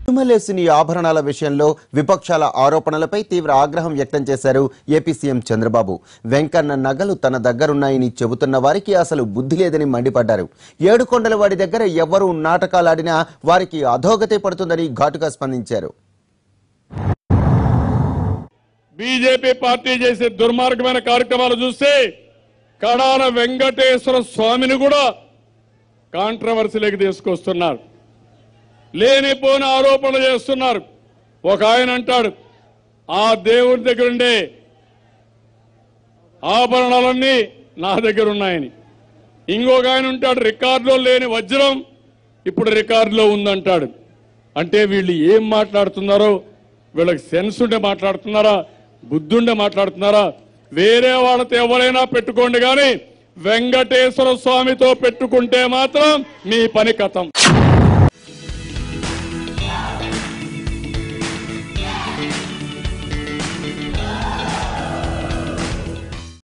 తిరుమలేశుని ఆభరణాల విషయంలో విపక్షాల ఆరోపణలపై తీవ్ర ఆగ్రహం వ్యక్తం చేశారు ఏపీ సీఎం చంద్రబాబు. వెంకన్న నగలు తన దగ్గరున్నాయని చెబుతున్న వారికి అసలు బుద్ధి లేదని మండిపడ్డారు. ఏడుకొండలవాడి దగ్గర ఎవరు నాటకాలాడినా వారికి అధోగతి పడుతుందని ఘాటుగా స్పందించారు. బీజేపీ పార్టీ చేసే దుర్మార్గమైన కార్యక్రమాలు చూస్తే కడాన వెంకటేశ్వర స్వామిని కూడా కాంట్రవర్సీలోకి తీసుకొస్తున్నారు. లేనిపోని ఆరోపణలు చేస్తున్నారు. ఒక ఆయన అంటాడు ఆ దేవుడి దగ్గర ఉండే ఆభరణాలన్నీ నా దగ్గర ఉన్నాయని. ఇంకొక ఆయన ఉంటాడు రికార్డులో లేని వజ్రం ఇప్పుడు రికార్డులో ఉందంటాడు. అంటే వీళ్ళు ఏం మాట్లాడుతున్నారో, వీళ్ళకి సెన్స్ ఉంటే మాట్లాడుతున్నారా, బుద్ధుండే మాట్లాడుతున్నారా? వేరే వాళ్ళతో ఎవరైనా పెట్టుకోండి కానీ వెంకటేశ్వర స్వామితో పెట్టుకుంటే మాత్రం మీ పని కథం.